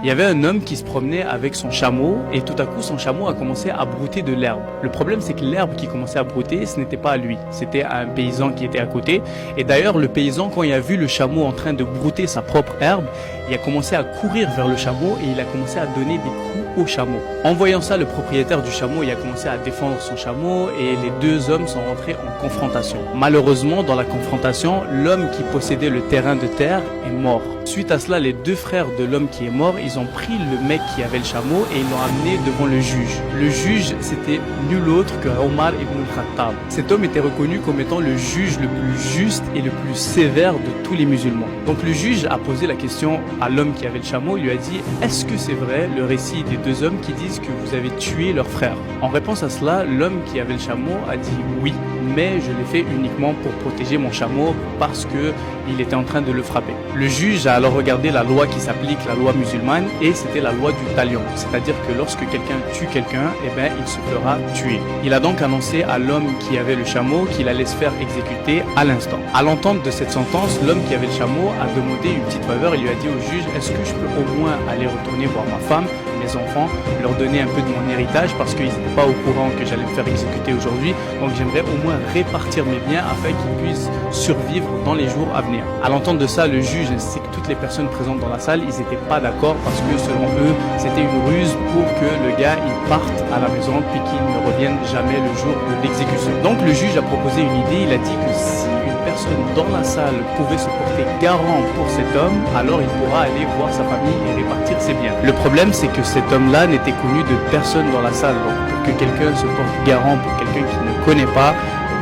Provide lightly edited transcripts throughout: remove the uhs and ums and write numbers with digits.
Il y avait un homme qui se promenait avec son chameau et tout à coup son chameau a commencé à brouter de l'herbe. Le problème c'est que l'herbe qui commençait à brouter, ce n'était pas à lui, c'était à un paysan qui était à côté. Et d'ailleurs le paysan, quand il a vu le chameau en train de brouter sa propre herbe, il a commencé à courir vers le chameau et il a commencé à donner des coups au chameau. En voyant ça, le propriétaire du chameau, il a commencé à défendre son chameau et les deux hommes sont rentrés en confrontation. Malheureusement, dans la confrontation, l'homme qui possédait le terrain de terre est mort. Suite à cela, les deux frères de l'homme qui est mort, ils ont pris le mec qui avait le chameau et ils l'ont amené devant le juge. Le juge, c'était nul autre que Omar ibn al-Khattab. Cet homme était reconnu comme étant le juge le plus juste et le plus sévère de tous les musulmans. Donc le juge a posé la question à l'homme qui avait le chameau, il lui a dit « Est-ce que c'est vrai le récit des deux hommes qui disent que vous avez tué leur frère ?» En réponse à cela, l'homme qui avait le chameau a dit « Oui, mais je l'ai fait uniquement pour protéger mon chameau parce que il était en train de le frapper. » Le juge a alors regardé la loi qui s'applique, la loi musulmane, et c'était la loi du talion. C'est-à-dire que lorsque quelqu'un tue quelqu'un, eh ben, il se fera tuer. Il a donc annoncé à l'homme qui avait le chameau qu'il allait se faire exécuter à l'instant. À l'entente de cette sentence, l'homme qui avait le chameau a demandé une petite faveur. Il lui a dit au juge, est-ce que je peux au moins aller retourner voir ma femme, mes enfants, leur donner un peu de mon héritage parce qu'ils n'étaient pas au courant que j'allais me faire exécuter aujourd'hui. Donc j'aimerais au moins répartir mes biens afin qu'ils puissent survivre dans les jours à venir. À l'entente de ça, le juge ainsi que toutes les personnes présentes dans la salle, ils n'étaient pas d'accord parce que selon eux, c'était une ruse pour que le gars il parte à la maison puis qu'il ne revienne jamais le jour de l'exécution. Donc le juge a proposé une idée, il a dit que si une personne dans la salle pouvait se porter garant pour cet homme, alors il pourra aller voir sa famille et répartir ses biens. Le problème c'est que cet homme-là n'était connu de personne dans la salle. Donc pour que quelqu'un se porte garant pour quelqu'un qu'il ne connaît pas,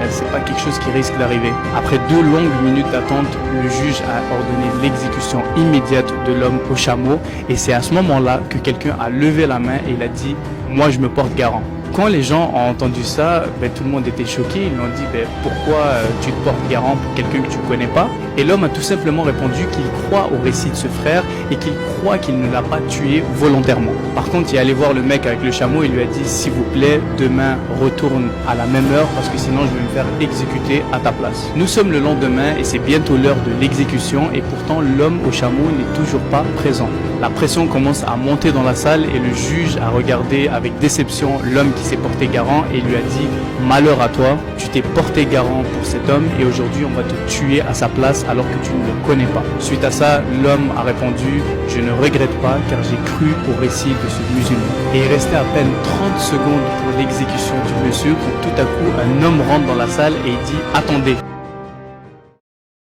c'est pas quelque chose qui risque d'arriver. Après 2 longues minutes d'attente, le juge a ordonné l'exécution immédiate de l'homme au chameau et c'est à ce moment-là que quelqu'un a levé la main et il a dit « Moi je me porte garant ». Quand les gens ont entendu ça, tout le monde était choqué. Ils lui ont dit pourquoi tu te portes garant pour quelqu'un que tu ne connais pas? Et l'homme a tout simplement répondu qu'il croit au récit de ce frère et qu'il croit qu'il ne l'a pas tué volontairement. Par contre, il est allé voir le mec avec le chameau et lui a dit s'il vous plaît, demain retourne à la même heure parce que sinon je vais me faire exécuter à ta place. Nous sommes le lendemain et c'est bientôt l'heure de l'exécution et pourtant l'homme au chameau n'est toujours pas présent. La pression commence à monter dans la salle et le juge a regardé avec déception l'homme qui s'est porté garant et lui a dit « Malheur à toi, tu t'es porté garant pour cet homme et aujourd'hui on va te tuer à sa place alors que tu ne le connais pas. » Suite à ça, l'homme a répondu « Je ne regrette pas car j'ai cru au récit de ce musulman. » Et il restait à peine 30 secondes pour l'exécution du monsieur quand tout à coup un homme rentre dans la salle et il dit « Attendez !»